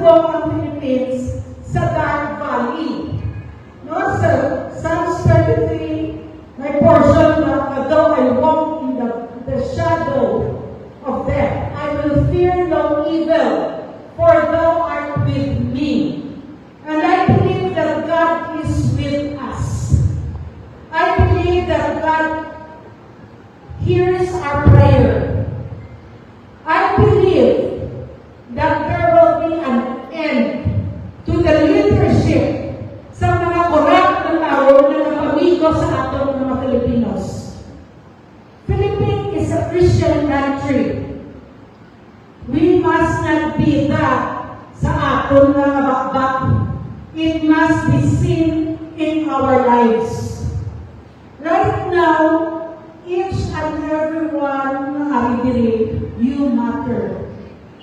sinubok ang Philippines sa Dark Valley. No, sa Psalms 33, may portion na, though I walk in the shadow of death, I will fear no evil, for thou art with me. And I believe that God is with us. I believe that God hears our prayer. I believe that there will be an end to the leadership sa mga korap na tao na napamigo sa atong mga Filipinos. Philippines is a Christian country. We must not be that sa atong mga bakbak. It must be seen in our lives. Right now, each and every one na arigiri, you matter.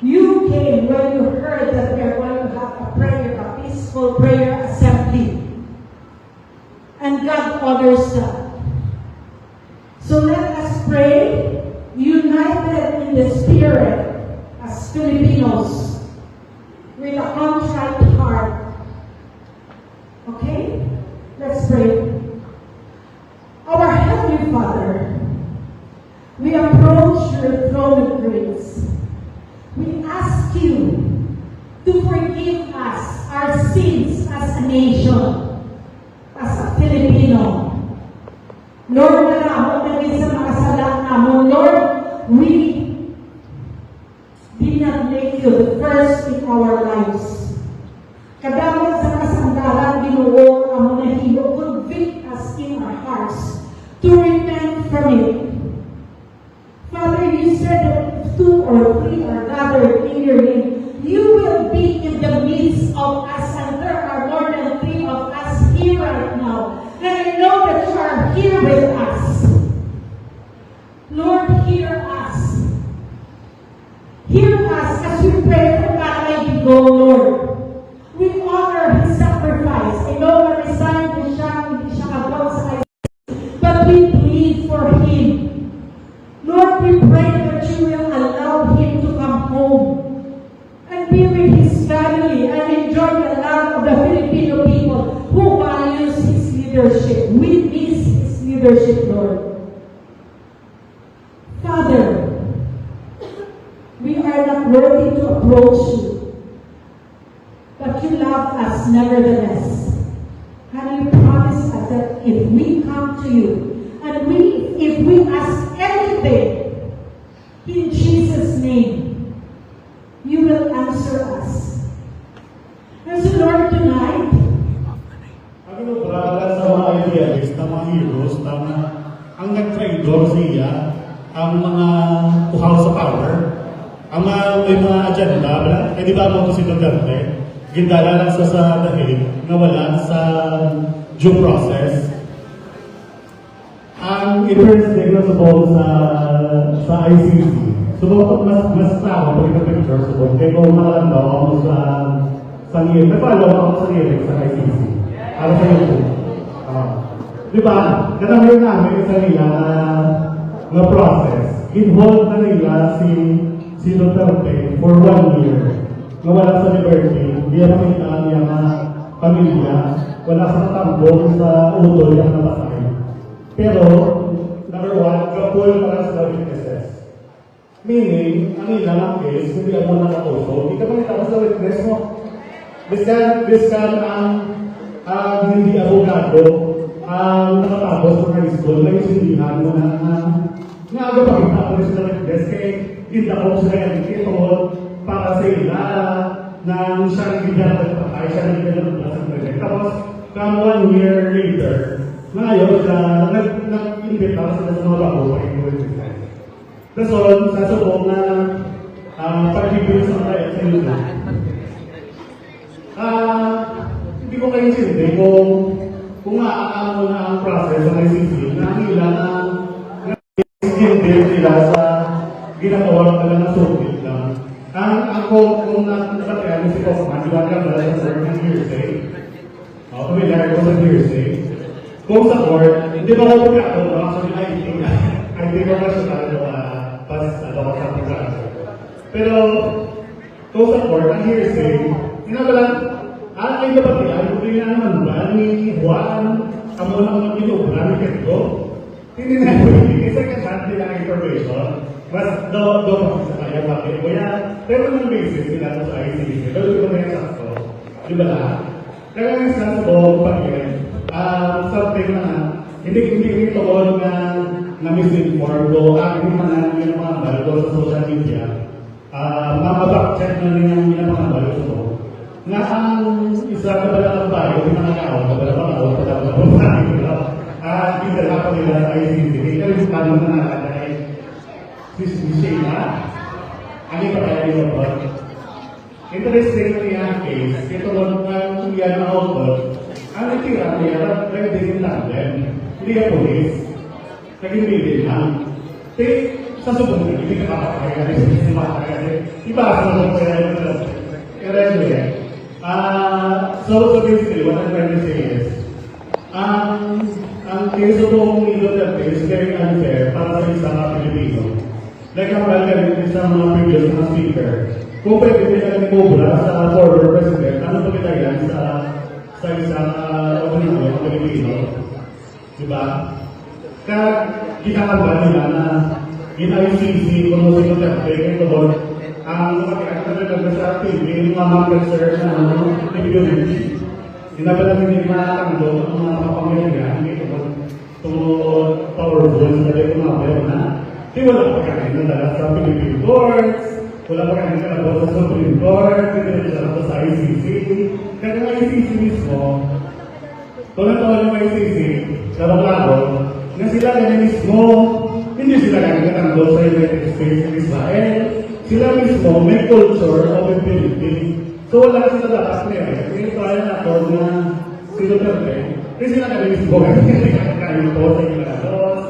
You came when you heard that we're going to have a prayer, a peaceful prayer assembly. And God honors that. So let us pray, united in the Spirit, as Filipinos, with a contrite heart. Okay? Let's pray. Our Heavenly Father, we approach your throne of grace. We ask you to forgive us our sins as a nation, as a Filipino. Lord, naramot na rin sa mga sala namin. Lord, we did not make you the first in our lives. Kadamot sa kasandaran, Ginoo, ang mga hilo, convict us in our hearts to repent from it. Father, you said that if 2 or 3 are gathered in your name, you will be in the midst of us, and there are more than 3 of us here right now. And I know that you are here with us. Lord, hear us. Hear us as we pray for Tatay Digo, Lord. We honor his sacrifice. I know na resigned na siya, hindi siya kagawa sa ICC. But we plead for him. Lord, we pray that you will allow him to come home and be with his family and enjoy the love of the Filipino people who values his leadership. We miss his leadership, Lord. Father, we are not worthy to approach you, but you love us nevertheless. And you promise us that if we come to you, and if we ask anything in Jesus' name, you will answer us. And so Lord, tonight, ang brother sa mga idealist, na mga heroes, ang nag-traidor siya, ang mga uhaw sa power, ang may mga agenda, eh di ba mo si Duterte, gindala lang sa dahil, nawala sa due process. Ang irresponsible sa ICC, subok mas tao pag ito-picture, subok, kaya kung makalang daw ako sa ngirik, nagpalo ako sa ngirik sa ICC, para sa YouTube. Di ba, kanamay namin sa nila na process, involved na nila si Duterte for 1 year. Nawala sa liberty, hindi na makita niya mga pamilya, wala sa tambong sa utol niya namatay. Pero, number 1, kapul para sa witnesses. Meaning, ang ilang case, hindi ako nakatuto, hindi ka makita sa witness mo. Biskan ang hindi abogado, ang nakatapos ng high school, na isindihan mo na aga pakita ko sa witness, kaya hindi ako sa ito para sa ila na siya nagbigan ng patay, siya nagbigan ng sa project. Tapos, come 1 year later, ngayon, nag-invite para sila sa mga bago para i-witness. Tapos, sasubok na pag-ibig sa mga sa YouTube. Hindi ko kayo sindi kung maaano mo na ang process ng ICC na ang ilan ang hindi nila sa ginagawa nila na submit lang. Ako, kung nakataya mo si Kaufman, di ba ka ba sa certain hearsay? Familiar ko sa hearsay. Kung sa court, hindi ba ako pagkato, actually, I think ko na siya talaga pas sa pagkato. Pero, go sa court, ang hearsay, lang, ay dapat yan, kung na naman ba, ni Juan, amo na mga pinubra, ni Pedro, hindi na yung second hand nila ang information, mas do sa kaya bakit. Kaya, pero ng basis nila sa ICC, pero ito na yung sakto. Di ba lahat? Kaya yung sakto, pag-iwan, something na, hindi ito na misinform ko, aking yung mga balo sa social media, mabak-check na rin yung mga balo ito. Nga ang isa ka pala ng bayo, yung mga tao, hindi pa nila sa ICC. Ito yung tanong na nakalagay. Si Sheila, ano yung pagkakaliwa ba? Interesting na yung case, ito lang yan na auto, ang itira niya, nag-din lang din. Hindi ka polis. Nag-ibigin lang. Sa subong na, hindi ka kapapagay. Iba sa subong na yan. Pero anyway, so basically, what I'm trying to say is, ang case of Duterte is very unfair para sa isang Pilipino. Like ang balkan sa mga previous na speaker, kung pwede nila ni-cobra sa former president, ano pa kita yan sa isang opinion ng Pilipino? Diba? Kaya ginakamba nila na in-ICC kung si Duterte, ito doon, ang nakakita sa TV, yung mga mag-research na immunity. Sinabi namin yung mga tanggo, ang mga kapamilya, hindi ito powerful, sabi ko mga bayo na, di wala pa kami nadala sa Philippine Courts, wala pa kami nadala sa Supreme Court, hindi nadala sa ICC. Kaya ng ICC mismo, kung natawag ng ICC, sa Baklaro, na sila ganyan mismo, hindi sila ganyan katanggo sa United States and Israel. Sila mismo may culture of impunity. So wala sila dapat nila. Yung trial na ito na si Duterte, hindi sila ganyan mismo ganyan po sa Inglados.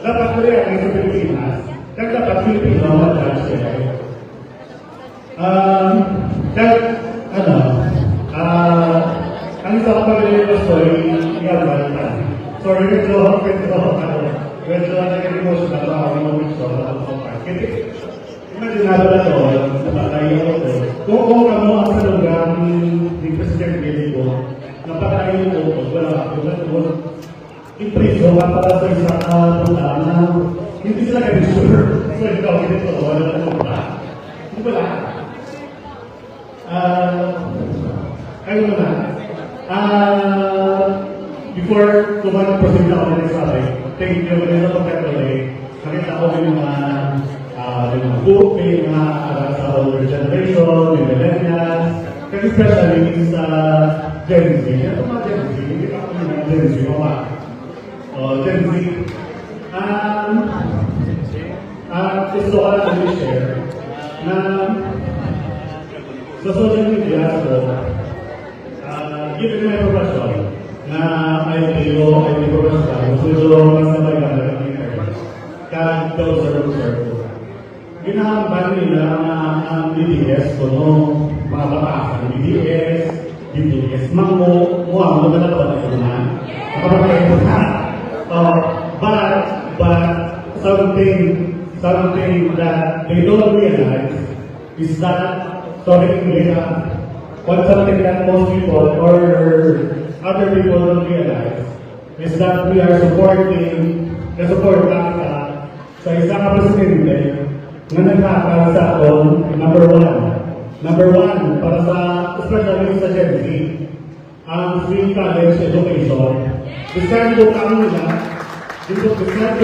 Dapat nila yan sa Pilipinas. Kaya dapat Pilipino mag-judge sila. Kaya, ang isa ko pag-alala ko story, sorry, medyo nag-emotional ako ng moment ko na ako sa kasi imaginado na ito, napatayin ako ito. Kung kamo ang sa lugar ni President Billy ko, napatayin ko, wala ako, impreso ka para sa isang puntaan na hindi sila kayo sure. So ikaw, ito, wala na ito ba? Hindi ba lahat? Ayun na. Before proceed na ako na nagsabi, thank you for the pagkatuloy. Nakita ko yung mga book, yung mga sa older generation, yung millennials, kasi especially sa Gen Z. Ito mga Gen Z, hindi pa ako yung Gen Z, mga Gen Z. Gusto ko lang i-share na sa social media, given my profession, na ay professional, gusto mas sabay ka na ng internet. Kaya daw sa circle. Ginahambal nila ang BDS ko no, mga batasan ng BDS, mango, muang, na ba na ito na? Kapapagay ko na. But something that they don't realize is that, something that most people or other people don't realize is that we are supporting sa isang presidente na nagkakal sa aton, number one, para sa, especially sa Gen Z, ang free college education. Discard ko kami nila, discard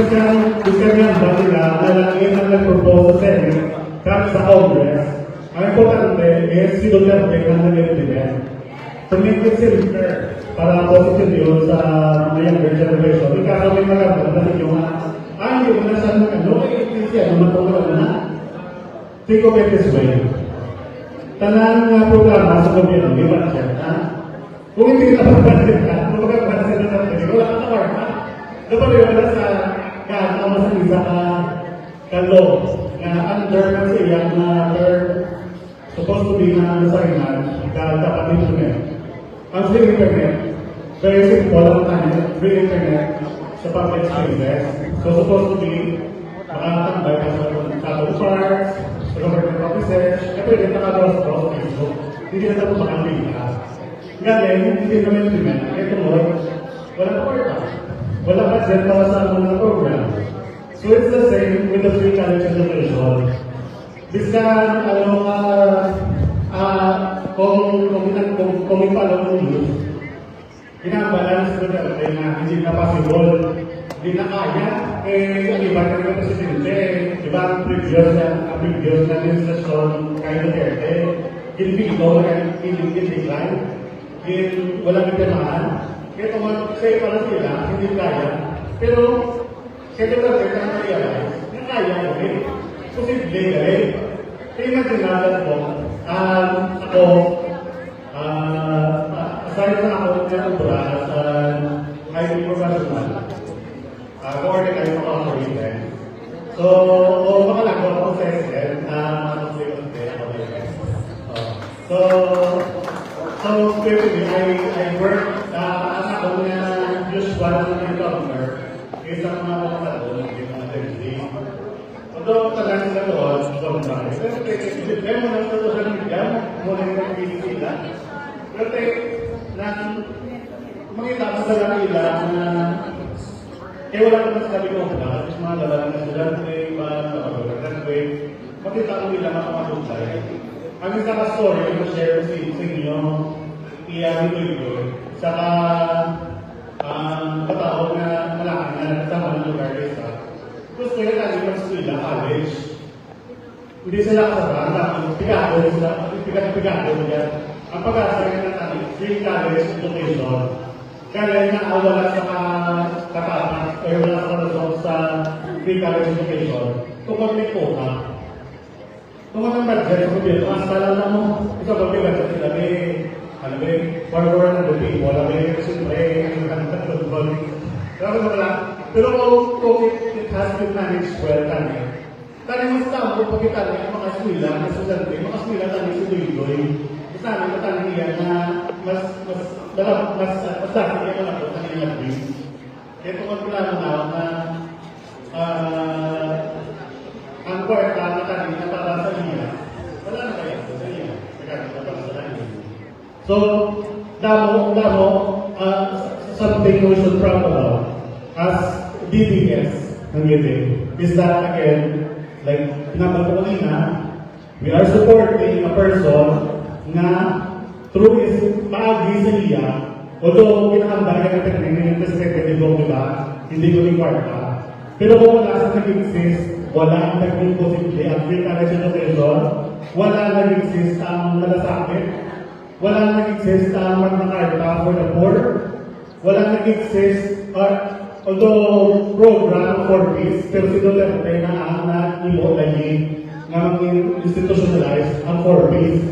yan ba nila, lalagyan ang nag-propose sa Senate, kahit sa Congress. Ang importante is si Duterte na nag-implement. To make it simpler, para positive yun sa mga younger generation. Ikaw may magagawa na yung hindi ko na siya matulog na. Think of it this way. Tanang programa sa gobyerno, may budget na. Kung hindi ka mag-budget ka, kung mag-budget na natin, wala ka na work na. Dapat yun na sa kaya sa isa ka-law na under kasi yan na supposed to be na nasahinan, dapat internet. Ang free internet, very simple ang time, free internet sa public spaces. So supposed to be makakatambay ka sa Catholic parks, sa government kasi pwede nakagawa sa Facebook. Hindi na tapos makambila. Ngayon, hindi naman implement. Ito mo, wala na order. Wala budget para sa mga program. So it's the same with the free college education. Biskan, kung ipalaw mo yun, binabalance ko na hindi na possible, hindi na kaya, ang iba ka ng presidente, iba ang previous na administrasyon kayo na kerte, ginbigo na gindigline, walang ipinahan, kaya para sila, hindi kaya, pero kaya na na-realize, na kaya mo posible eh. Kaya imagine po, ako, aside na ako na ubra sa highly professional, coordinate ako ang original. So, makalagwa ako sa SL, So, basically, I work as ako na usual na governor, isang mga kapatado ng Thursday. Although talagang sila doon, governor, pero mo lang sa social media, muna yung nag-video sila. Pero makita ko sa lang nila na wala ko na sabi ko na, at mga lalaki na sila, makita ko nila makamaduklay. Ang isa ka story, yung share sa inyo, iyan ito saka patawag na malaki na kasama ng lugar isa. Gusto nila tayo ng eskwela, college. Hindi sila kasama, pigado nila. Ang pag-asa nila tayo, free college education. Kaya na wala sa katapat, o wala sa result sa free college education, tungkol may quota. Tungkol ng budget sa gobyerno, ang sala na mo, ito ba budget sila wala pero kung it has been managed well, tani mas tao pag kita ng mga eskwela, mga estudyante, mga eskwela tani sa Duigoy. Isa namin tani niya na mas dati niya na po tani niya din. Kaya tungkol ko lang na ang kwarta na tani na para sa niya, wala na kaya sa niya. So, something we should proud about as DBS is that again, like pinabanggit ko kanina, we are supporting a person na through his paagi sa iya, although pinakambagay ng pinagin ng presidente di ba, hindi ko ni kwarta. Pero kung wala sa nag-exist, wala ang naging posible ang free college education, wala nag-exist ang malasakit, wala nag-exist ang magnakarta for the poor, wala nag-exist, although program for peace, pero sinulerte na ang na-imo lagi nga mag-institutionalize ang for peace.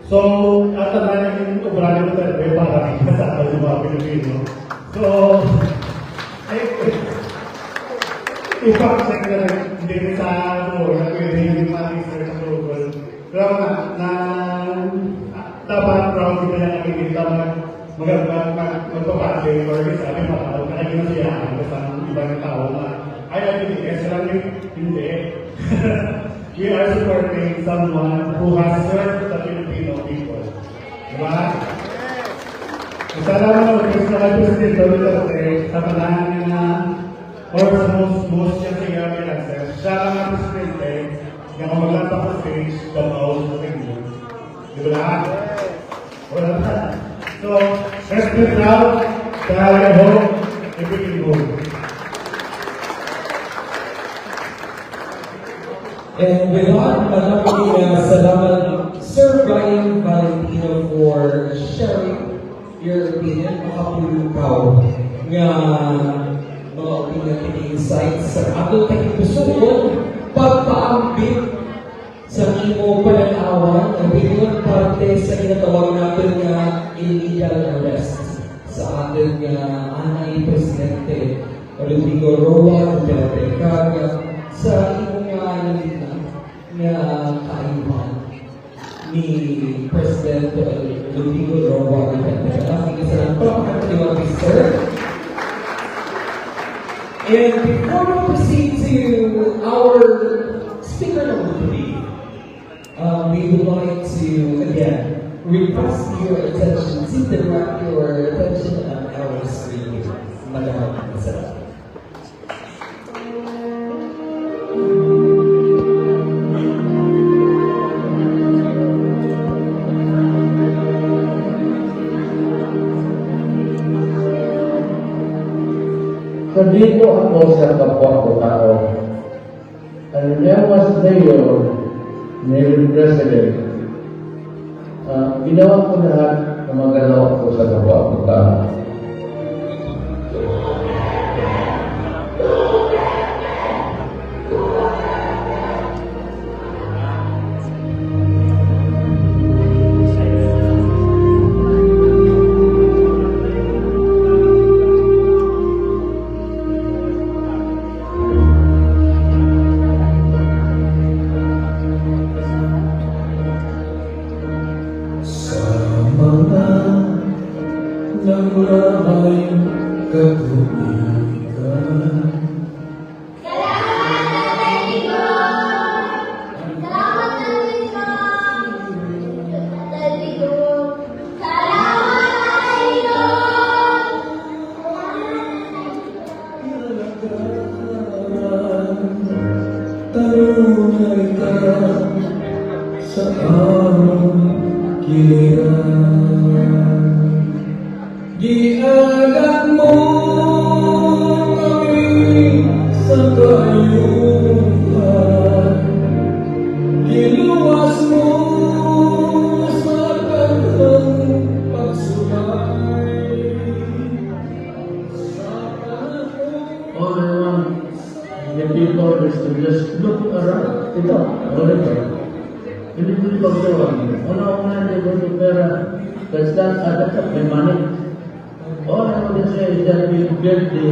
So, at ang naging obrado na talaga para sa atin ng mga Pilipino. So, ipacheck na hindi sa pwede yung mga research approval. Pero dapat proud din na nakikita magpapatay or sabi mo, nakagin na siya sa ibang tao na ay DBS lang hindi. We are supporting someone who has served the Filipino people. Diba? Salamat na mag-gusto na President Duterte sa panahon niya na or sa most niya sa iyo may access. Siya lang ang Presidente na kung maglampak sa stage, gabawal sa inyo. Diba? Wala na. So, let's be proud dahil I hope if we can go. And with that, salamat Sir Brian Valentino for sharing your opinion. Makapulukaw nga mga opinion and insights sa atong takipusukon pagpaambit sa imo pananawan ang binuang parte sa ginatawag natin nga illegal arrest sa ating anay Presidente Rodrigo Roa Duterte kaya sa imong nga kaayuhan ni President Rodrigo Roa Duterte. Maraming salamat po ang Mr. And before we proceed to our speaker number 3, we would like to again request your attention to direct your attention on our screen. Maraming salamat. Nandito ako sa kapwa ko tao. And there was mayor, mayor president. Ginawa ko lahat na magalaw ko sa kapwa ko tao. Sa aming giliran, giagat mo kami sa kayuhan, giluwas mo sa daghang pagsulay. All I want the people is to just look around. Ito, monitor. Hindi ko paggawa. Una-una hindi ko ito pera. That's may money. All I want to say is that we get the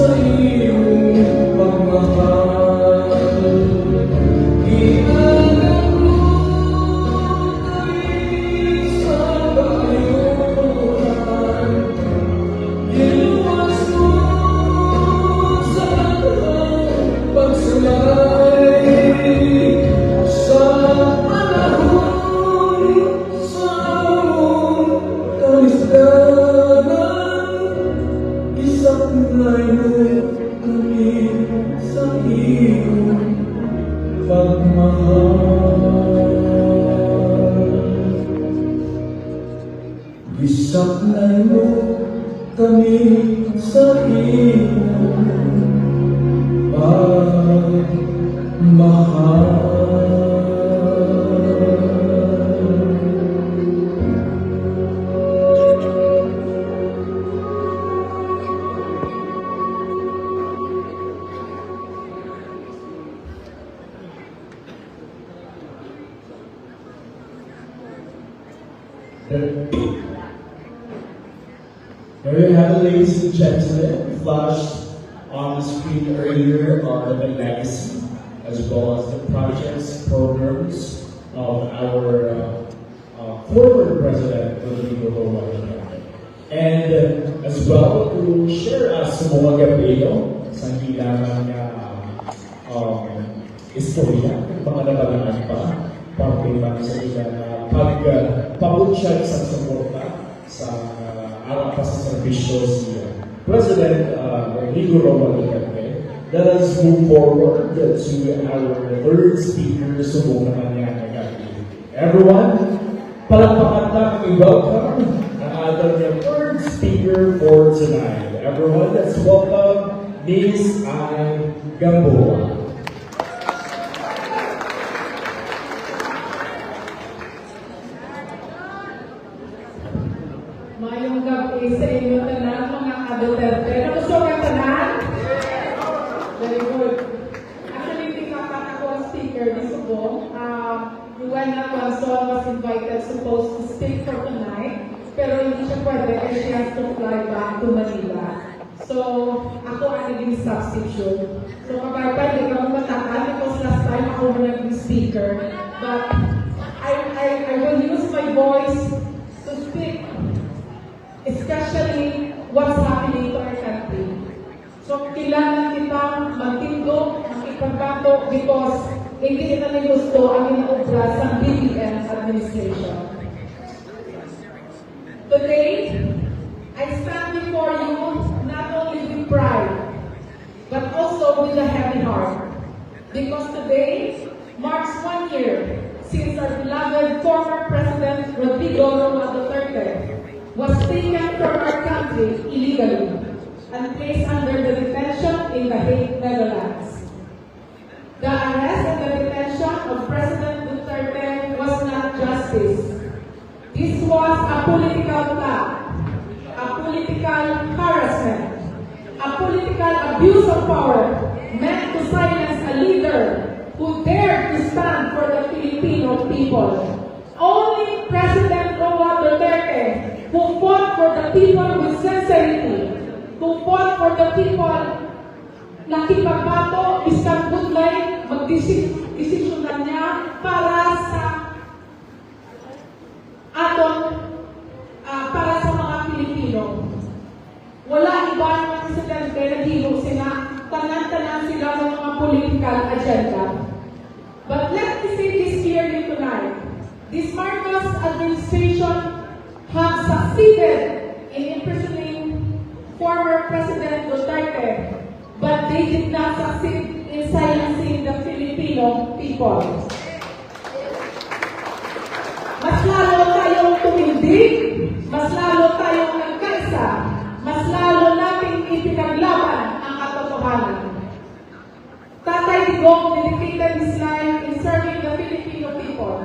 sa iyong pagmamahal, giagat mo kami sa kayuhan, giluwas mo sa daghang pagsulay. Sa panahon sa among kalisdanan, isaklay mo kami sa iyong pagmamahal. Isaklay mo kami sa iyong There you have it, ladies and gentlemen, flashed on the screen earlier are the legacy as well as the projects, programs of our former President Rodrigo Roa Duterte. And as well to share us sa mga gabino sa kailangan niya istorya, mga nabalaan pa, pagkipan sa ilang pagpabunsyan sa suporta sa alam pa sa servisyo si President Rodrigo Roa Duterte. Let us move forward to our third speaker, subong naman niya kagabi. Everyone, palakpakan lang i-welcome ang ating third speaker for tonight. Everyone, let's welcome Miss Ai Gamboa. Mayong gabi sa inyo tanan, mga ka-Duterte. Nakusog ang tanan? Very good. Actually, hindi ka ako ang speaker ni Subong. Luana Quanzon was invited, supposed to speak for tonight, pero hindi siya pwede kasi she has to fly back to Manila. So, ako ang naging substitute. So, kapag hindi ka matakan because last time ako na naging speaker. But, I will use my voice to speak, especially what's happening to our country. So, kailangan kitang magtindog, makipagbato because hindi kita na gusto ang inaubra sa BBM administration. Today, I stand before you not only with pride, but also with a heavy heart. Because today marks 1 year since our beloved former President Rodrigo Roa Duterte was taken from our country illegally and placed under the detention in The Hague, Netherlands. The arrest and the detention of President Duterte was not justice. This was a political plot, a political harassment, a political abuse of power meant to silence a leader who dared to stand for the Filipino people. Only President Roa Duterte, who fought for the people with sincerity, who fought for the people, nakipagbato, isang gudlay, magdesisyonan niya para sa para sa mga Pilipino. Wala iba ng presidente na hilo sila, tanan-tanan sila ng mga political agenda. But let me say this clearly tonight. This Marcos administration has succeeded in imprisoning former President Duterte, but they did not succeed in silencing the Filipino people. Mas lalo tayong tumindig, mas lalo tayong nagkaisa, mas lalo nating ipinaglaban ang katotohanan. Tatay Digong dedicated his life in serving the Filipino people.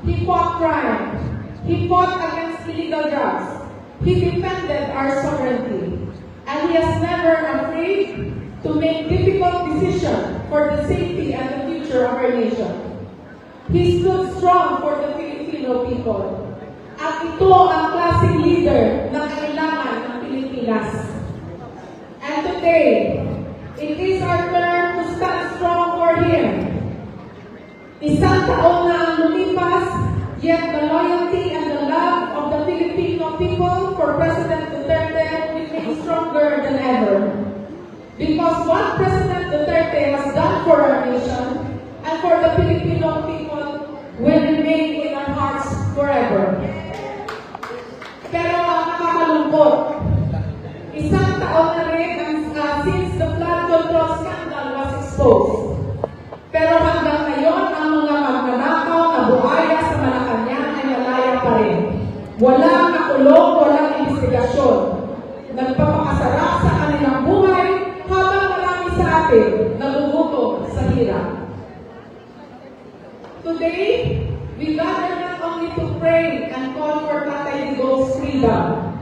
He fought crime. He fought against illegal drugs. He defended our sovereignty. And he has never afraid to make difficult decisions for the safety and the future of our nation. He stood strong for the Filipino people. At ito ang klaseng leader na kailangan ng Pilipinas. And today, it is our turn to stand strong for him. Isang taon na ang lumipas, yet the loyalty and the love of the Filipino people for President Duterte remains stronger than ever. Because what President Duterte has done for our nation and for the Filipino people will remain in our hearts forever. Pero ang nakakalungkot, isang taon na rin since the flood control scandal was exposed. Pero hanggang ngayon, ang mga magnanakaw na buhaya sa Malacanang ay nalaya pa rin. Walang nakulong, walang investigasyon. Nagpapakasarap sa kanilang buhay habang marami sa atin nagugutom sa hirap. Today, we gather not only to pray and call for Tatay Digong's freedom,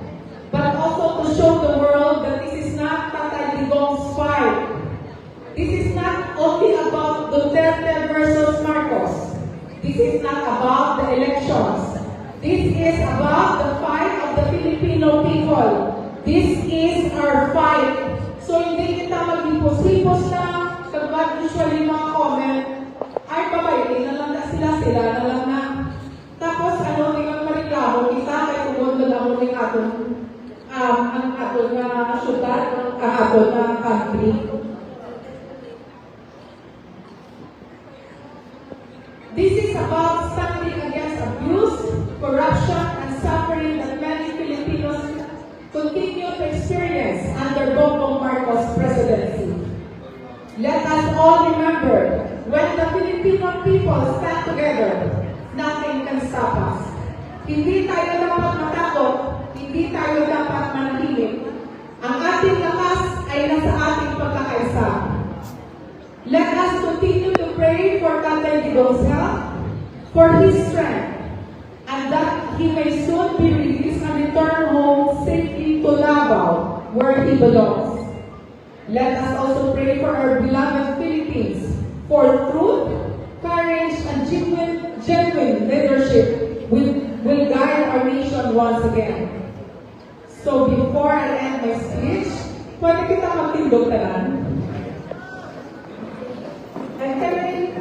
but also to show the world that this is not Tatay Digong's fight. This is not only about Duterte versus Marcos. This is not about the elections. This is about the fight of the Filipino people. This is our fight. So hindi kita hipos-hipos lang, kagwad usually mga comment, ay babay, na lang na sila na lang na. Tapos ano, tingnan mariklamo, kita kay tungod na lang ulit ang aton na syudad, ang aton na country. This is about standing against abuse, corruption, and suffering that many Filipinos continue to experience under Bongbong Marcos presidency. Let us all remember, when the Filipino people stand together, nothing can stop us. Hindi tayo dapat matakot, hindi tayo dapat manahimik. Ang ating lakas ay nasa ating pagkakaisa. Let us continue to pray for Tatay Digong's health, for his strength, and that he may soon be released and return home safely to Davao, where he belongs. Let us also pray for our beloved Philippines, for truth, courage, and genuine leadership will guide our nation once again. So before I end my speech, pwede kita magtindog tanan. And can I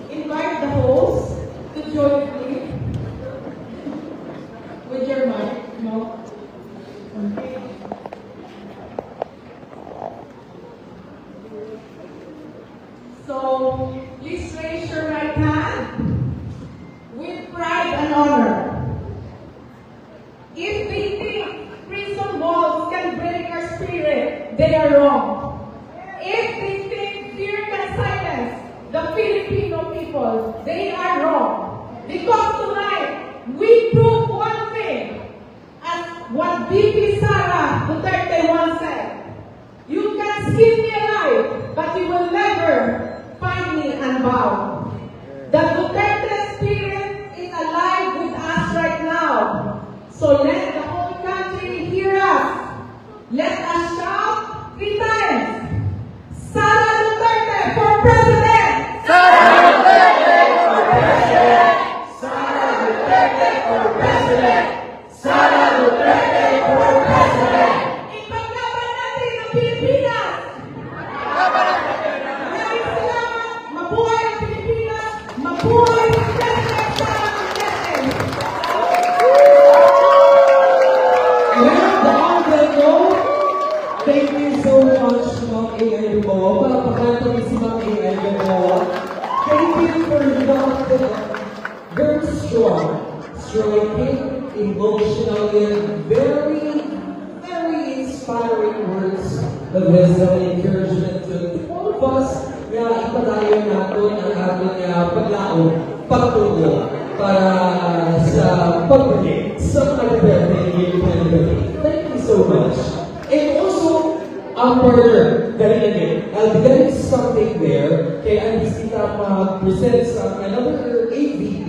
invite the host to join me with your mic? No? Okay. So, please raise your right hand with pride and honor. If they think prison walls can break our spirit, they are wrong. If they think fear can silence the Filipino people, they are wrong. Because tonight, we prove one thing, as what VP Sara Duterte once said, you can skin me alive, but you will never find me unbound. The Duterte spirit is alive with us right now. So let the whole country hear us. Let us shout 3 times. Sara Duterte for President! Sara Duterte for President! Sara Duterte for President! Sara Duterte for President! Ipaglaban natin ang Pilipinas! Maraming salamat! Mabuhay ang Pilipinas! Mabuhay ang President Sara Duterte! Well, on that note, thank you so much, Ma'am A.I. mo. Palapakanta niyo si Ma'am A.I. mo. Thank you for the very strong, striking, emotional, and very, very inspiring words of wisdom and encouragement to all of us na ipadayo natin ang ating paglaon, pagtungo para sa pagbalik sa Duterte year 2020. Thank you so much. And also, our partner, Galinagin, I'll be getting something there. Kaya ang bisita mag-present sa another AVP.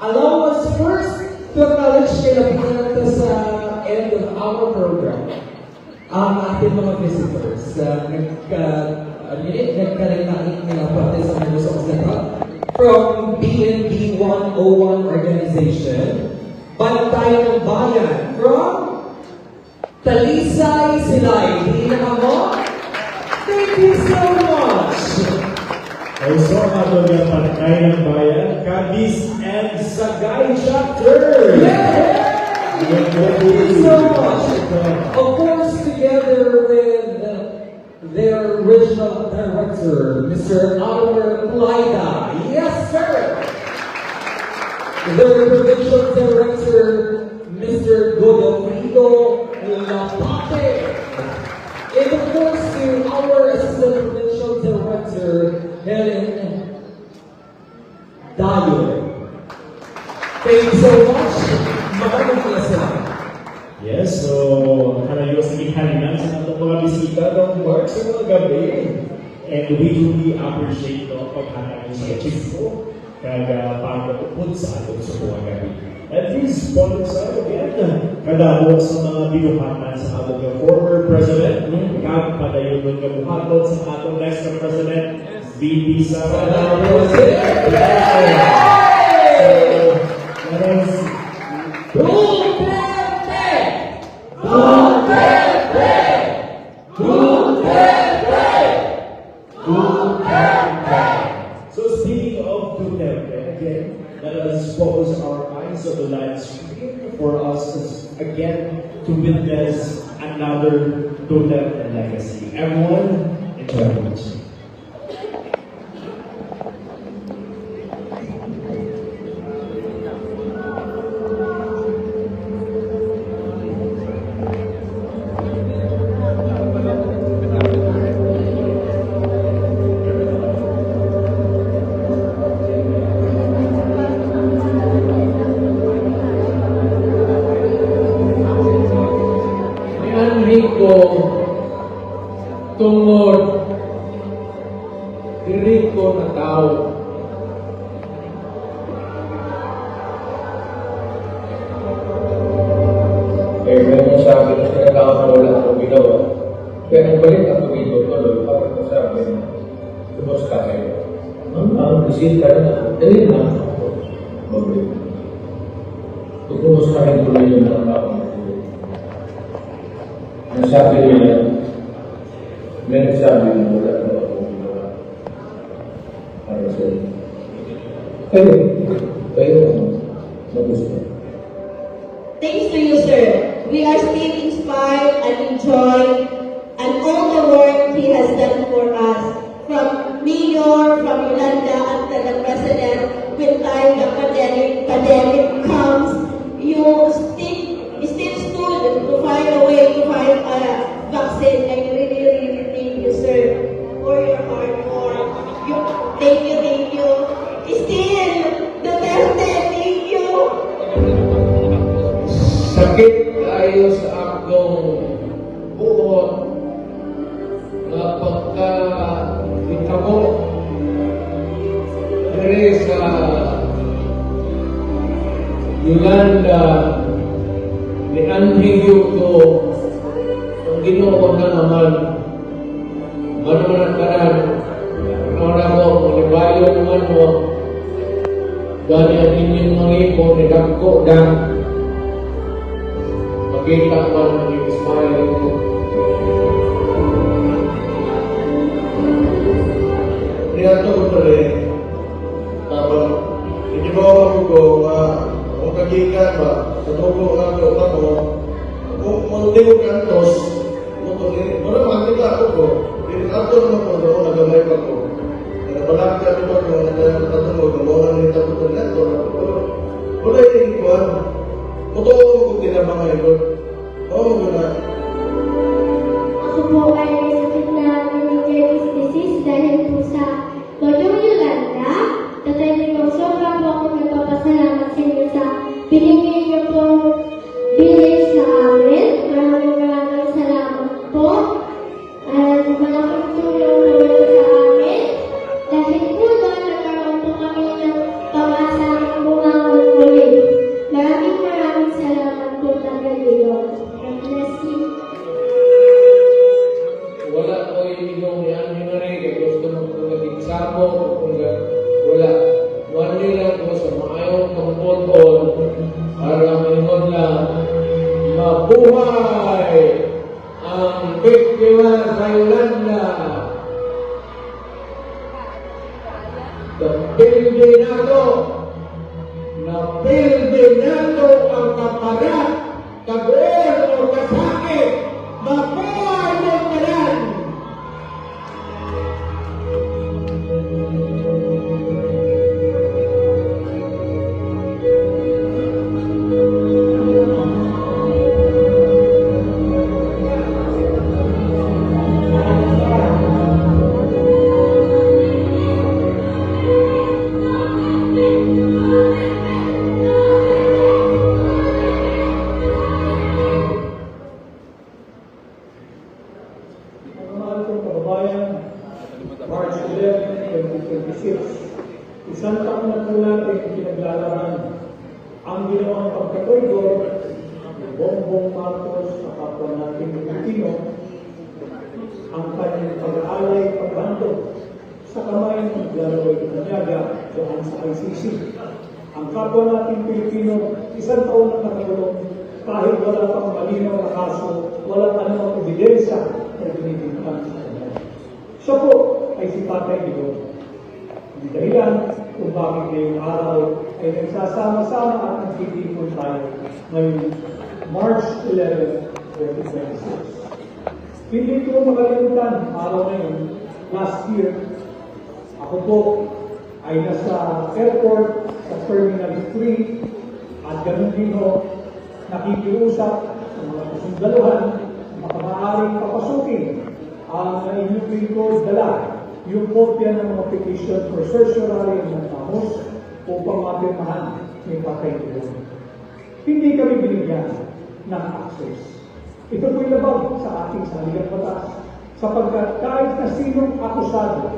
Allow us first to acknowledge kaya na sa end of our program. Ang ating mga visitors, nagkarintain nila pati sa mga sa Central from BNB 101 Organization, Bantay ng Bayan, from Talisay Silay. Hindi na mo? Thank you so much! Also, ato yung Pantay ng Bayan, Cadiz and Sagay Chapter! Thank you so much! Of course, together with their original director, Mr. Oliver Plaida. Yes, sir! Their provincial director, Mr. Godofredo Lapate. And of course, to our assistant provincial director, Helen Dayo. Thank you so much. Maraming salamat. Yes, so kanayo sa gihalinan sa atong mga bisita ng Mark sa mga gabi. And we truly appreciate no paghatag sa Chiefo kag pag-upod sa atong sa mga gabi. And please follow sa again kadawat sa mga binuhatan sa atong former president kag padayon ng kabuhaton sa atong next na president VP Sara Duterte. So let us Duterte! Duterte! Duterte! speaking of Duterte, again, let us focus our eyes on the live stream for us again to witness another Duterte legacy. Everyone, enjoy it. Enrico tungod Enrico na tao. Eh, meron sa akin na sinagawa na wala akong ginawa. Kaya nagbalik ako dito tuloy para ko sa akin, subos ka kayo. Ang bisita na, dali na ako. Mabalik. Tupumos ka rin tuloy yung mga tao. Nasabi niya, may nagsabi na wala na akong ginawa. Para sa iyo. Kayo, magusto. Thanks to you, sir. We are still inspired and enjoy and all the work he has done for us. From Mayor, from Yolanda, until the President, when time the pandemic comes, you still stood to find a way to find a vaccine. I really thank you, sir, for your hard work. Thank you. Still, Duterte, thank you. Sakit tayo sa akong buot na pagka-itabo dari sa Yolanda ni Anhing Yuto ang ginawa na naman manuman ko manibayo naman mo dahil ang inyong mga ipon ni Dagko dan makita man ang inspire ko. Niyato ko na rin, hindi ba ako kung kagikan ba, sa tubo nga ko ako, kung mandigo kantos, wala mantika ako ko, ato naman ko doon, nagamay pa ko. Nagbalak ka naman ko, nagtatungog, nabawalan nito ko doon neto, wala yung ikuan. Totoo ko tinabangay ko. Oo, wala. Ako po ay may sakit na meningitis disease dahil po sa Loyong Yolanda. Tatay niyo, sobrang po ako nagpapasalamat sa inyo sa binigay niyo pong bilis sa amin. Maraming salamat po. At malaking tulong naman sa amin. Dahil po doon, nagkaroon po kami ng pamasahe bumangon ulit. Maraming salamat po Tagalilo. God bless you. Wala ko yung yan yung rin, gusto mo kung nag-examo, kung wala. One lang ko sa maayong kampon para mayroon lang mabuhay ang biktima sa Yolanda. Napildi nato ang kaparat, kabuol o kasakit, mabuhay ng kanan. Mahal kong kababayan, March 11, 2026. Isang taon na po natin pinaglalaban ang ginawang pagkatoy-goy ng Bongbong Marcos sa kapwa natin Pilipino, ang kanyang pag-aalay paghandog sa kamay ng Glaloy Kanyaga doon sa ICC. Ang kapwa natin Pilipino, isang taon na nakatulong kahit wala pang malinaw na kaso, walang anumang ebidensya na binibigyan sa kanya. Siya po ay si Tatay Digong. Ang dahilan kung bakit ngayong araw ay nagsasama-sama at nagtitipon tayo ngayong March 11, 2026. Hindi ko makalimutan araw na yun, last year, ako po ay nasa airport sa Terminal 3 at ganun din ho, nakikiusap sa mga kasundaluhan na maaaring papasukin ang inyong ko dala yung kopya ng mga petition for certiorari ng Tamos upang mapirmahan ni Tatay Digong. Hindi kami binigyan ng access. Ito po'y labag sa ating saligang batas sapagkat kahit na sinong akusado,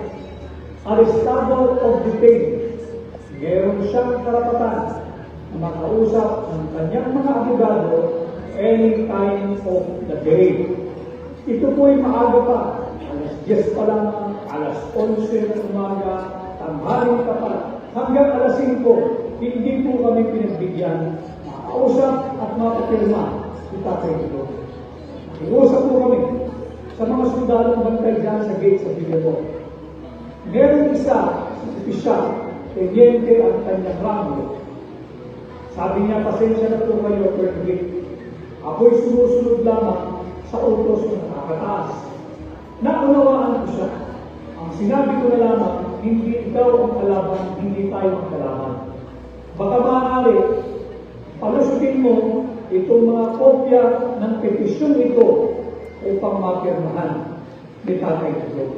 arestado o detained, meron siyang karapatan na makausap ng kanyang mga abogado any time of the day. Ito po'y maaga pa, alas 10 pa lang, alas 11 ng umaga, tanghaling pa pa, hanggang alas 5, hindi po kami pinagbigyan makausap at mapapirma si Tatay Digong. Iusap po kami sa mga sundalong bantay dyan sa gate sa Bilyabo. Meron isa sa opisyal, tenyente ang kanyang rango. Sabi niya, pasensya na po kayo, Colonel. Ako'y sumusunod lamang sa utos ng nakakataas. Naunawaan ko siya. Ang sinabi ko na lamang, hindi ikaw ang kalaban, hindi tayo ang kalaban. Baka maaari, palusutin mo itong mga kopya ng petisyon ito upang mapirmahan ni Tatay Digong.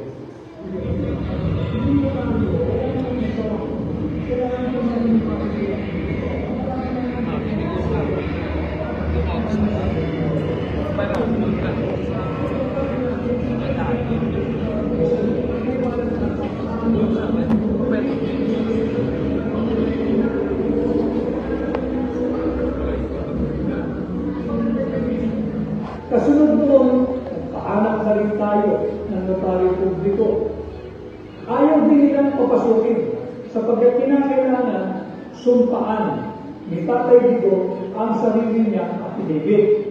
Kasunod doon, nagpaanak na rin tayo ng notaryo publiko. Ayaw din nilang papasukin sapagkat kinakailangan sumpaan ni Tatay Digong ang sarili niya affidavit.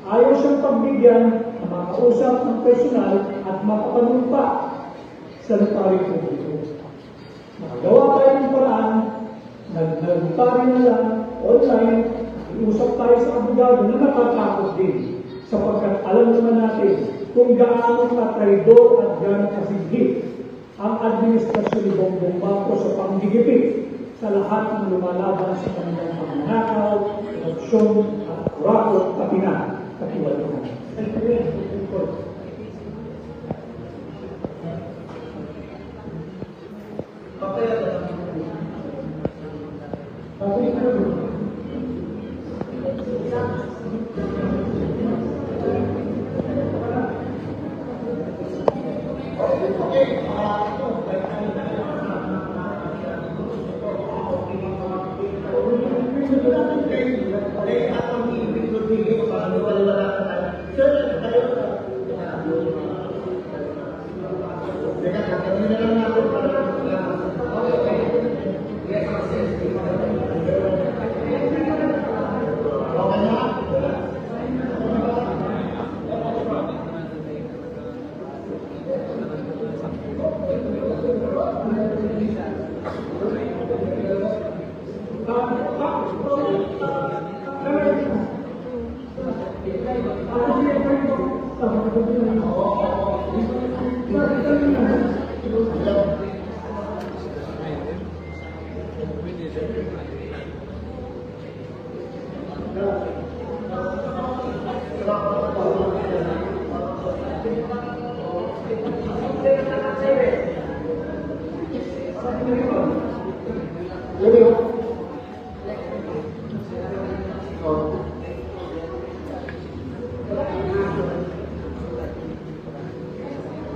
Ayaw siyang pagbigyan na makausap ng personal at makapanumpa sa notaryo publiko. Nakagawa tayo ng paraan, nag-notaryo na lang, online, iusap tayo sa abogado na natatakot din. Sapagkat alam naman natin kung gaano ka-traidor at gaano kasigit ang administrasyon ni Bongbong Marcos sa panggigipit sa lahat ng lumalaban sa kanilang pagnanakaw, korupsyon at kurakot pati na katiwalian.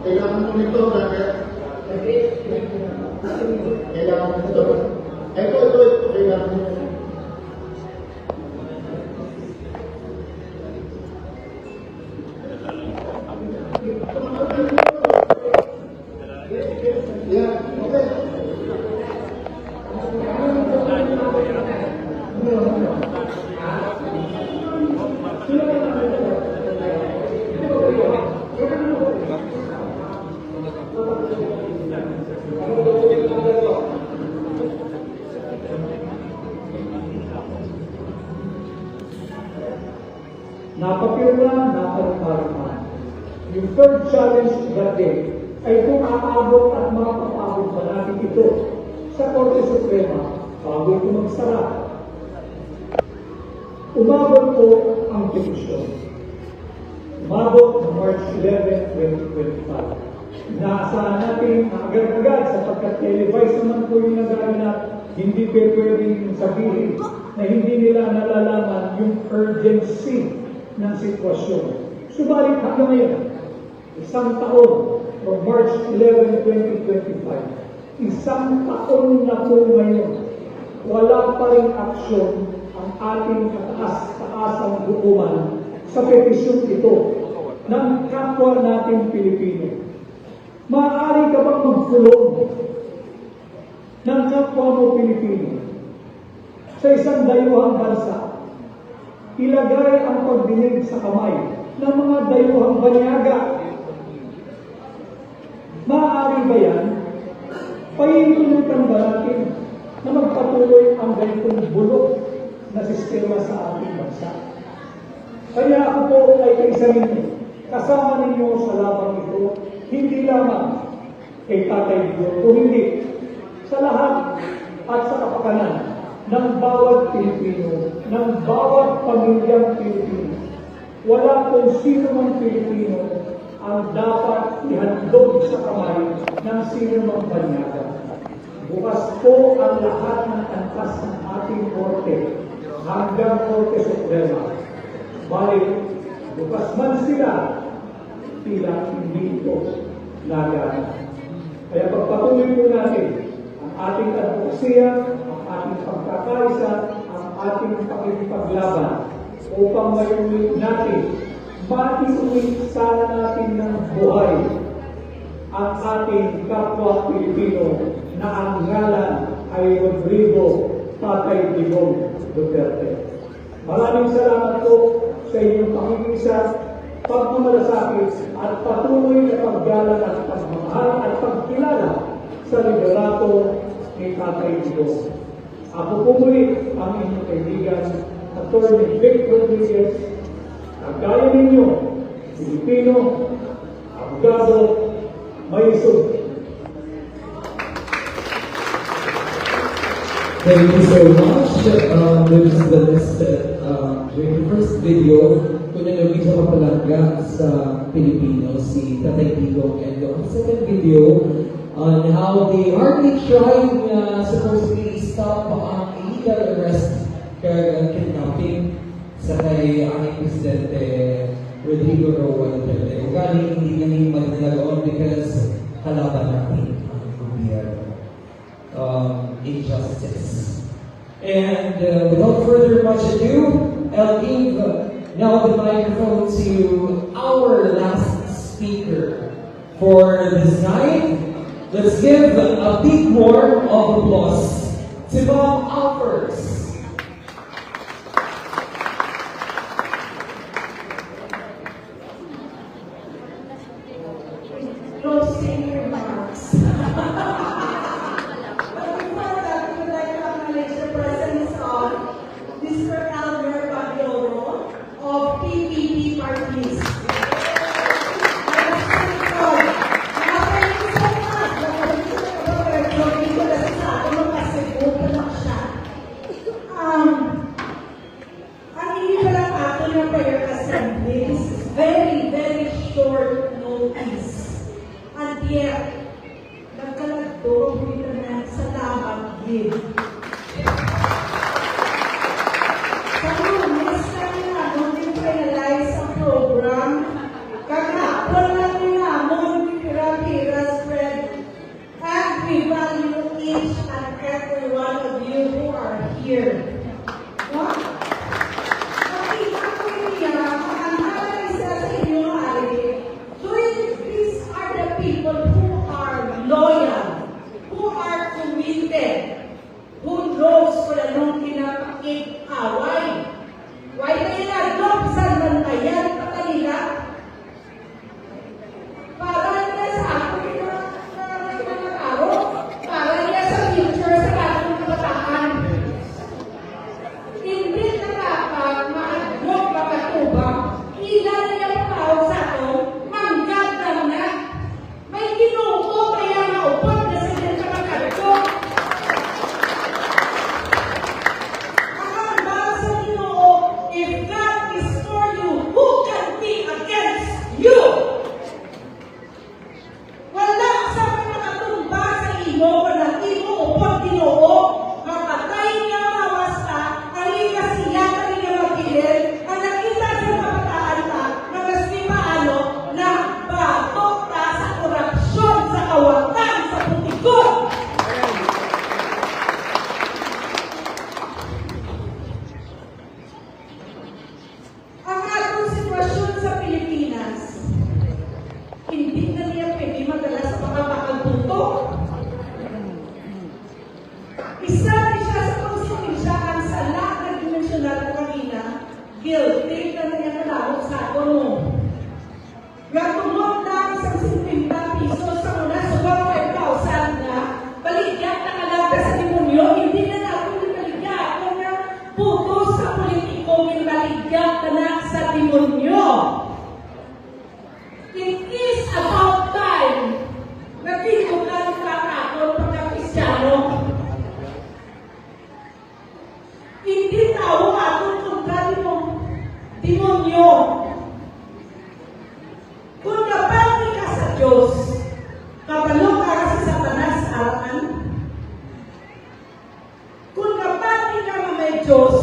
Kailangan mo nito, kailangan mo nito. Ito, kailangan mo. Yeah, okay. napapirma, naparuparupan. Yung third challenge that day ay kung aabot at mapapabot ba natin ito sa Korte Suprema bago ito magsara. Umabot po ang petisyon. Umabot ng March 11, 2025. Inaasahan natin agad-agad sapagkat televised naman po yung nagaganap, hindi pa pwedeng sabihin na hindi nila nalalaman yung urgency ng sitwasyon. Subalit hanggang ngayon, isang taon, from March 11, 2025, isang taon na po ngayon, wala pa rin aksyon ang ating kataas-taasang hukuman sa petisyon ito ng kapwa nating Pilipino. Maaari ka bang magpulong ng kapwa mo Pilipino sa isang dayuhang bansa? Ilagay ang pagdinig sa kamay ng mga dayuhang banyaga. Maaari ba yan? Pahintulutan ba natin na magpatuloy ang ganitong bulok na sistema sa ating bansa? Kaya ako po ay kaisa ninyo, kasama ninyo sa labang ito, hindi lamang kay Tatay Digong, o hindi sa lahat at sa kapakanan ng bawat Pilipino, ng bawat pamilyang Pilipino. Wala kung sino mang Pilipino ang dapat ihandog sa kamay ng sino mang banyaga. Bukas po ang lahat ng antas ng ating korte hanggang Korte Suprema. Balik, bukas man sila, tila hindi ito nagana. Kaya pagpatuloy po natin ang ating advokasya, ang ating pagkakaisa, ang ating pakikipaglaban upang mayuwi natin, matiuwi sana natin ng buhay ang ating kapwa Pilipino na ang ngalan ay Rodrigo Tatay Digong Duterte. Maraming salamat po sa inyong pakikisa, pagmamalasakit at patuloy na paggalang at pagmamahal at pagkilala sa liderato ni Tatay Digong. Ako po muli ang inyong kaibigan, Attorney Vic Rodriguez, kagaya ninyo, Pilipino, abogado, may isod. Thank you so much. This is the list during the first video, kung nalagay sa papalangga sa Pilipino, si Tatay Digong, and the second video on how they hardly trying supposedly stop ang illegal arrest kidnapping sa kay aming Presidente Rodrigo Roa Duterte. Ugaling hindi kami magdalagaon because halaban natin ang gobyerno. Injustice. And without further much ado, I'll give now the microphone to our last speaker for this night. Let's give a big round of applause to Bob Alpers. Closing remarks. Mr. Albert Paglioro of PPP Party List. Ang iniwalang ato ng prayer assembly is very, very short notice. And yet, nagkalagdo po ito na sa tamang din. guilty ka na niya kalawag sa ako mo. Gatumot na isang 50 pisos sa muna, subang 5,000 na, baligyan na kalaga sa demonyo, hindi na natin baligyan. Kung na putos sa politiko, baligyan ka na sa demonyo. It is about time na tinugan ka natin pagka-Kristyano. Hindi tao aton kung gani mo demonyo. Kung kapati ka sa Diyos, kapalo ka sa Satanas aran. Kung kapati ka na may Diyos,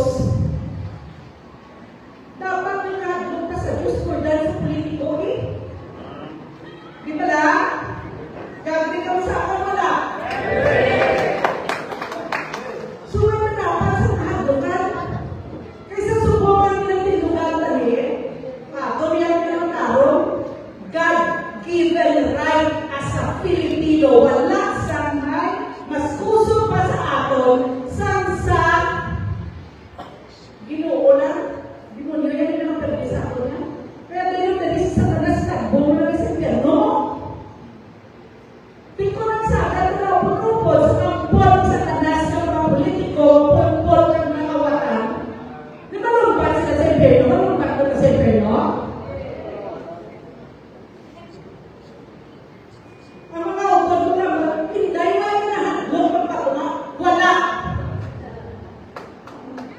dapat nagkadong ka sa Diyos for dahil sa politiko eh. Di ba la? Gagawin ka sa ako wala? So, ano dapat sa nakadugan? Kaysa subukan nilang tinugan tali, tumiyak nilang tao, God-given right as a Filipino. Wala sa may mas kusog pa sa aton sa Ginoo na. Di mo nyo yan naman pwede sa aton na. Kaya dahil pwede sa Satanas na buong na sa piano. Di ko nagsagal na upod-upod sa kampon sa Satanas ng mga politiko, upod-upod ng mga kawatan. Di ba lumpat sila sa impero? Lumpat ko sa impero? Ang mga upod ko naman, hinday na inahandlong pagpatuna. Wala!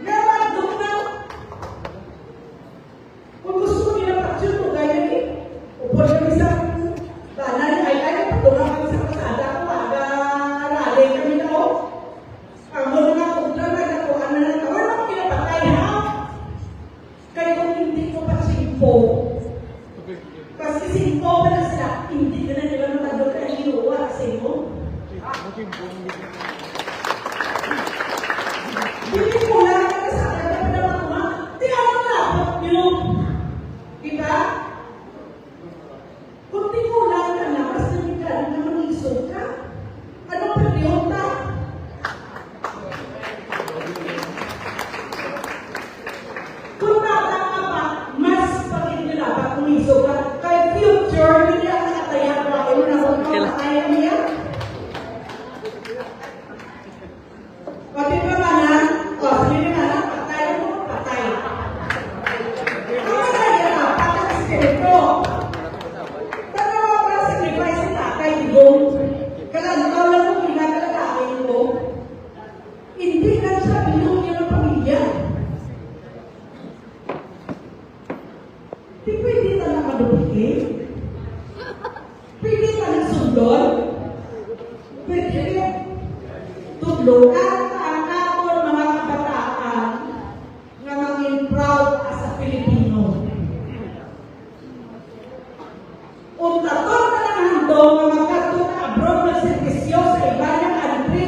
Ngayon, doon na. Kung gusto mo nila paksyon mo, gaya ni, upod kami sa banan, ay patulang kami sa pasada ko, aga-rally kami na o. Ang mga kontra na nakuha na lang, wala mo pinapatay ha? Kaya kung hindi ko pa simpo, kasi simpo pa na sila, hindi ka na nila matadol ka ang inuwa sa inyo. Hindi ko lang sa akin na pinapatuma, tiyano na po yun. Diba? Kung tikulan ka na, mas nanigalan na manisog ka. Ano pagliyota? Kung bata ka pa, mas pag-inilapa kung isog ka. Kaya future, hindi ang nakatayan ko ako na kung kaya niya. Pati pa ba na? O, sabihin na lang, patay mo, patay. Ano kaya na? Patay sa spirito. Tanawa pa sa sacrifice ng tatay, digong. Kalagaw lang kung ginagalagaan ko. Hindi na siya bilog niya ng pamilya. Di pwede na lang madubigin. Pwede na lang sundon. Pwede na tudlokan ang aton mga kabataan na maging proud as a Filipino. Taton na lang handong na magkatong na abroad na servisyo sa iba ng country.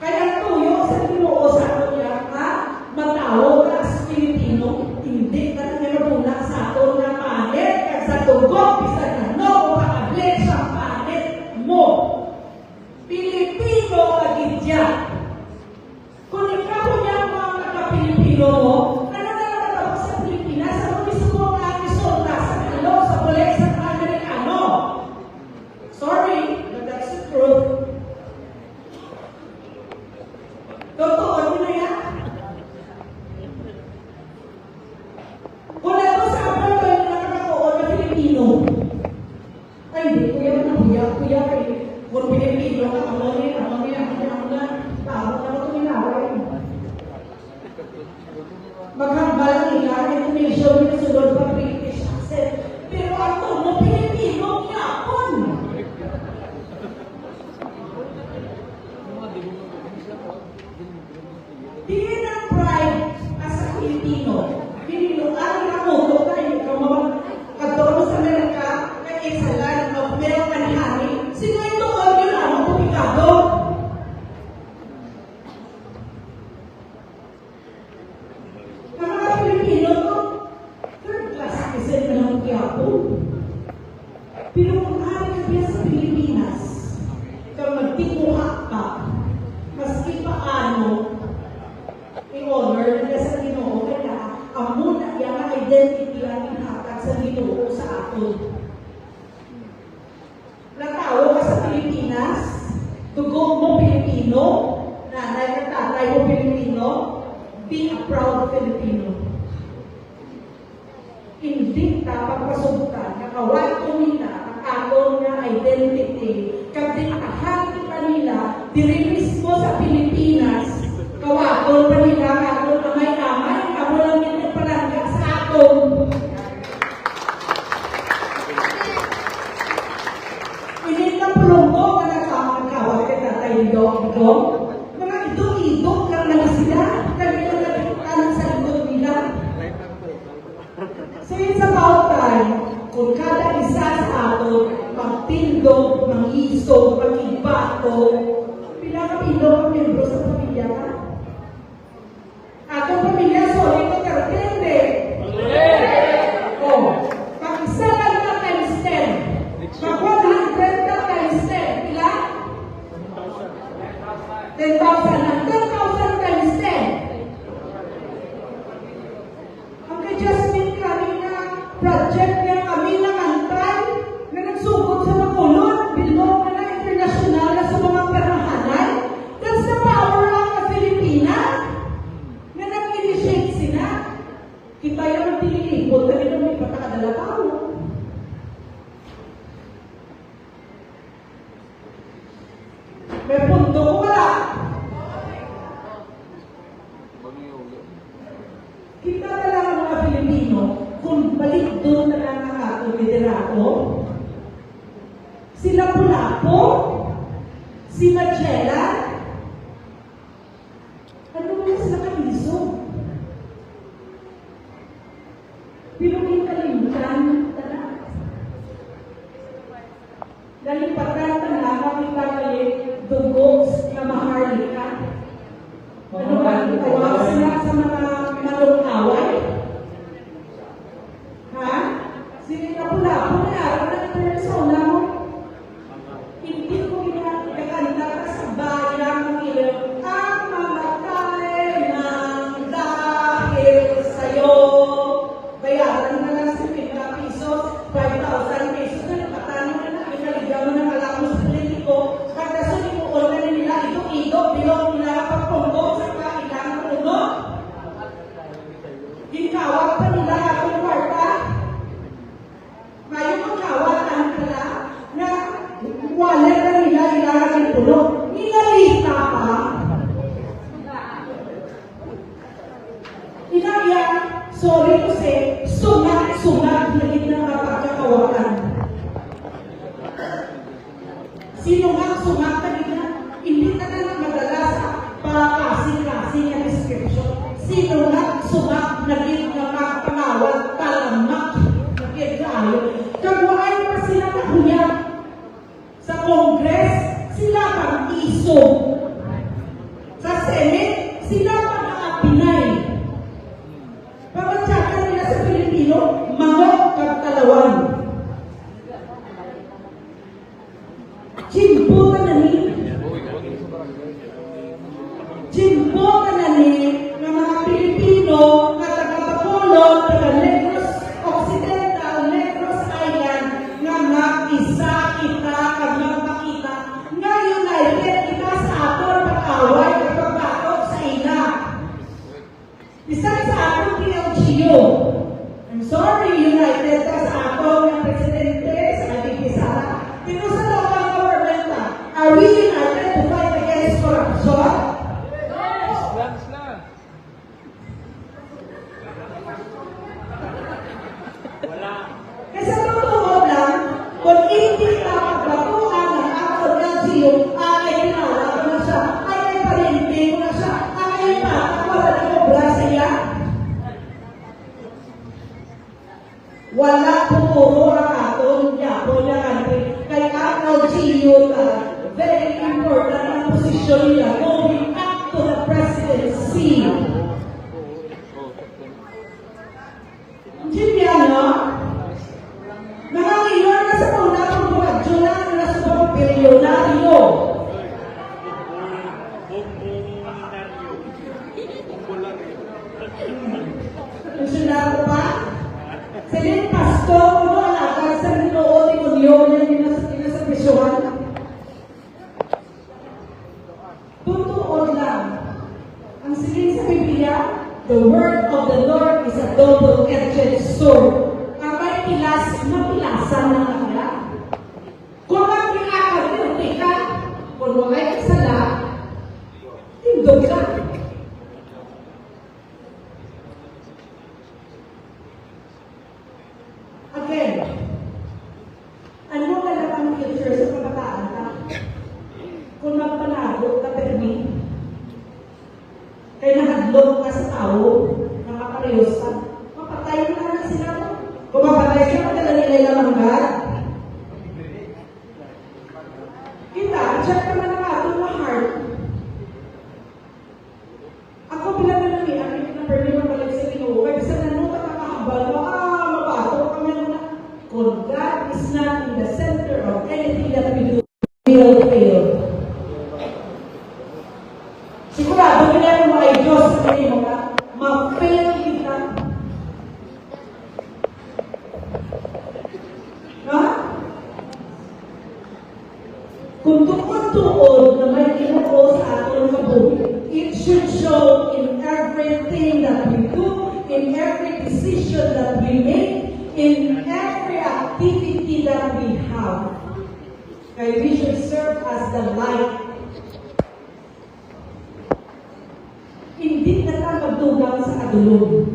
Kaya tuyo sa Ginoo sa aton niya ka, matao ka as Filipino, hindi ka na nilabuna sa aton na panet, kaya sa tugok, bisa na no, o pakablik sa panet mo. Pilipino ka gidya. Kung ikaw niya mga nagka-Pilipino mo, ano na nakatapos sa Pilipinas, ano gusto mo nga isolta sa kalo, sa bulik, sa Amerikano? Sorry, but that's the truth. Totoo nyo na yan. Kung ako sa abroad ko yung nakakatuon na Pilipino, ay hindi, kuya na, kuya, kung Pilipino ka, ano na, tao na ito minaway. Maghambal nila, information nila sunod pa British accent. Pero ang tono, Pilipino, yapon. Pilipino, nanay at tatay mo Pilipino, be a proud Filipino. Hindi ka pagpasugtan, nakawal ko nila ang atong nga identity, kasi kahit kita nila, diri mismo sa Pilipinas, kawaton pa nila, atong amay-amay, kamo lang nila palangga sa atong. Hindi na pulunggo na nakakawal kay tatay Dong, mga idong-idong lang na sila, kami lang nagkakalang sa likod nila. So it's about time, kung kada isa sa aton, magtindog, mangisog, mag-ibato, pinakapindog ang membro sa pamilya ka. Atong pamilya, sorry ko, kartende. Oh, pag-isa lang na times 10, mag-100 na times 10, pila? 10,000 na, 10,000 times 10. Ang kay Jasmine kami na project niya kami ng antay na nagsugod sa Bacolod, bilog na international na sa mga perahanay. That's the power of the Filipina na nag-initiate sila. Kita yung magpilipod na ito may patakadala tao. May punto ko wala. Kita na lang ang mga Pilipino, kung balik doon na lang ang atong liderato, sila Pulapo, si Magella, ano mo sila kaliso? Pinugin kalimutan, Lalipatan na lang kita balik dugos na maharlika. Ano ba? Tawag sila sa mga malungaway? Ha? Sila na Pulapo na araw na persona mo. Hindi ko kinakanta ka sa bayang ilaw. Ang mamatay ng dahil sa'yo. Bayaran na lang sa 50 pesos, 5,000 pesos na nakatano na na. Ikaligaw na nakalakos sa politiko. Pagkasunod mo ko na nila, ito, bilog nila pagpunggong sa kailangan puno. Ginkawat pa nila akong kwarta. Ngayon ang kawatan pala na wala na nila ilarang yung puno. Nilalita pa. Inaya, sorry ko si sungat na gitna ng pagkakawatan. Sino nga sungat na gitna? Hindi na lang madala sa pakasing-kasing na description. Sino nga sungat na gitna ng pangawat talamak na kaya kagwaay pa sila nakuya sa Congress, sila pang iso. Sa Senate, sila pang nakapinay. Pagkatsakan nila sa Pilipino, mangok kagtalawan. Chimputan na ni. Chimputan na ni ng mga Pilipino na taga-Bacolod, taga-Negros Occidental, Negros Island, na mag-isa kita kag magpakita nga united kita sa aton pag-away at pagbatok sa ina. Isa sa aton PLGU. I'm sorry, united ka sa aton ng Presidente sa ating Pisara. Pero sa local government, are we united to fight against corruption? Kasi totoo lang, kung hindi ka magbatuhan ng ato ng siyo, ay pinala ko na siya, ay parindi ko na siya, ay wala na obra siya. Wala pumuro ang aton yapo niya country. Kaya ang LGU, very important ang posisyon niya going up to the presidency. Hindi no? Nangangiyon na sa una kung bumadyonan na sa mga bilyonaryo. Pensyonado pa? Silid pasto, kung alakad sa ninoon ni Kunyon na sa presyohan. silid sa Biblia, the word of the Lord is a double-edged sword. Ang may pilas, mapilasan ng nakala. Kung ang pinakal, tinuti ka. Kung may kasala, tindog ka. Again, ano ka lang ang future sa kabataan ka? Kung magpanago ka permi, kaya nahadlog ka sa tao, nakaparehos ka, mapatay mo na lang sila. Kung mapatay sila, madala nila yung hanggat. Kita, check naman ang atong heart. Ako bilang na namin, ang pinapirmi mo pala sa Ginoo, kaya sa nanukat ang kakabal mo, mabato ka man na. Kung God is not in the center of anything that we do, we will fail. Sigurado, kailangan mo ay Diyos sa kanino ka, ma-fail kita. Ha? Kung tukod-tukod na may Ginoo sa ating mabuhi, it should show in everything that we do, in every decision that we make, in every activity that we have. Kaya we should serve as the light. Hindi na tayo magdugang sa kadulog.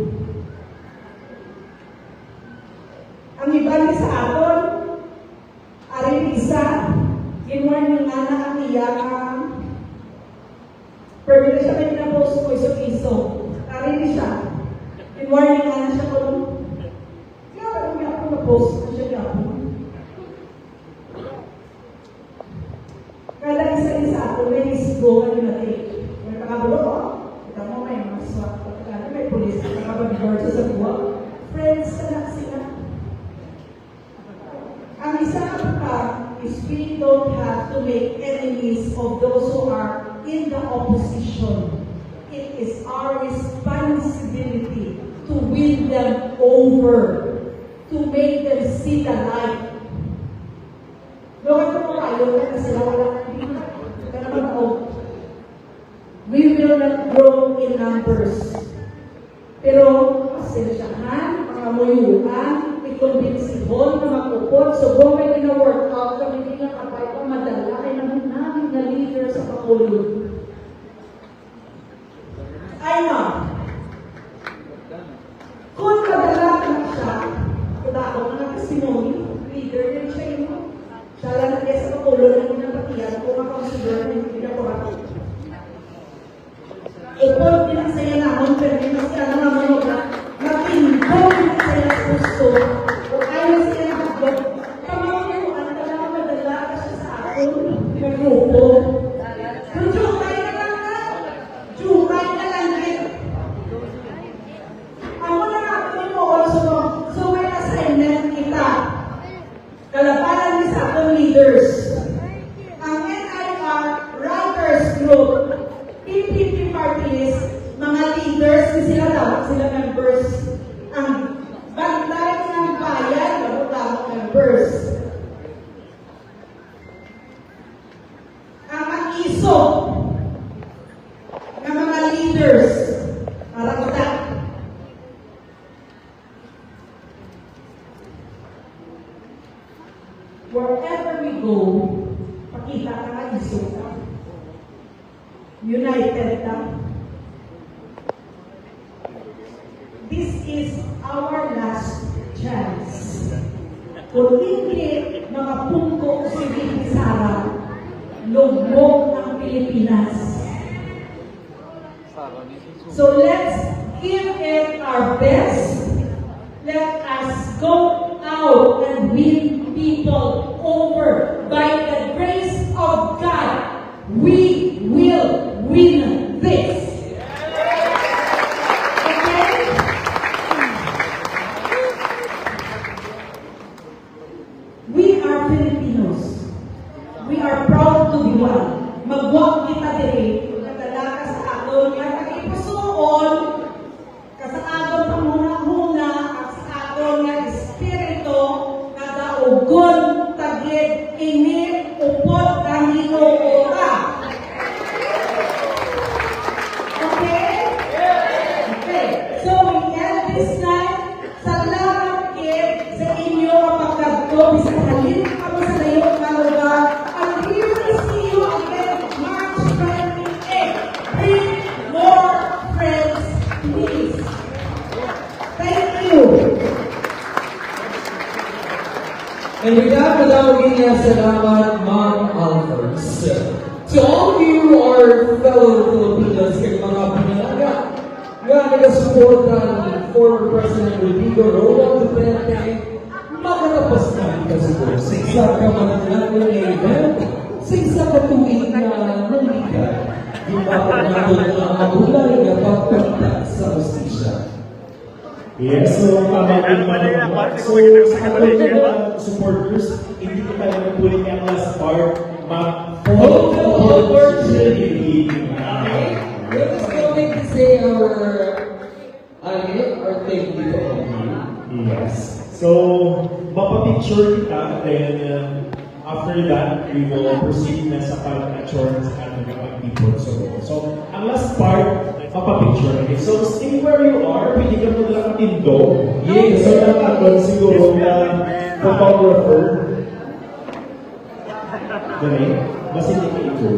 Ang iba sa aton, aring isa, ginuwan yung anak ang iyakan. Pero siya may pinapost ko iso-iso. Aring siya, ginuwan yung anak siya kung kaya may ako na-post ko siya gapon. Kaya isa-isa ako, may isgo ka natin. May pakabulo ko, kita mo may mga swak, may polis, nakabag-guard sa buwa. Friends na sila. Ang isang is we don't have to make enemies of those who are in the opposition. It is our responsibility to win them over, to make them see the light. Lokal ko kayo, kasi sila wala we will not grow in numbers. Pero, pasensyahan, mga muyuan, ikonbinsibon na makupot, so kung may gina-workout, kami hindi nga kapay pa madala, ay naman namin na leader sa Bacolod. Ay na, kung madala na siya, kada ako mga testimony, leader din siya yun. Siya lang na sa Bacolod na pinapatiyan, kung makonsider na hindi na corrupt. Kung pinasaya naman, pero pinasaya naman mo na matindong pinasaya sa gusto, kung ayaw siya nakablog, kamaunuan ka lang madala ka siya sa akin, ng grupo. Kung jukay ka lang ka, jukay ka lang din. Ako na natin mo also, so may assignment kita. Kalapanan niya sa ating leaders. Ang NIR Writers Group, PPP party list, mga leaders, sila dapat sila members. Ang bantay ng bayan, dapat members. Ang iso ng mga leaders, para kita. Wherever we go, pakita ka nga iso ka. United na. This is our last chance. Kung hindi mga punto si Bibi Sara, lugmok ang Pilipinas. So let's give it our best. Let us go out and win people over. By the grace of God, we will win this. Okay? We are Filipinos. We are proud to be one. Magwag kita diri, nagdala ka sa aton, nga nag-ipusuon, ka sa aton pa muna And with that, madaming salamat, Ma'am Alphonse. To all of you, our fellow Filipinos, kay mga pinalaga, nga nagasuporta ni former President Rodrigo Roa Duterte, makatapos na ikasiguro sa isa ka mananang na event, sa isa ka tuwing na nanligan, yung bakit natin ang magulay na pagpunta sa hostisya. Yes, so tama din naman. So sa mga supporters, hindi ko tayo napulit yung last part, Hold the opportunity. Okay? Let us go make to say our thank you to all of you. Yes. So, mapapicture kita, then after that, we will proceed na sa pag-picture sa ating mga people. So, ang last part, mapapicture. Okay? So, stay where you are. Pwede ka mo lang matindog. Yes. So, natatod siguro na photographer. Ganun. Mas hindi ka ito.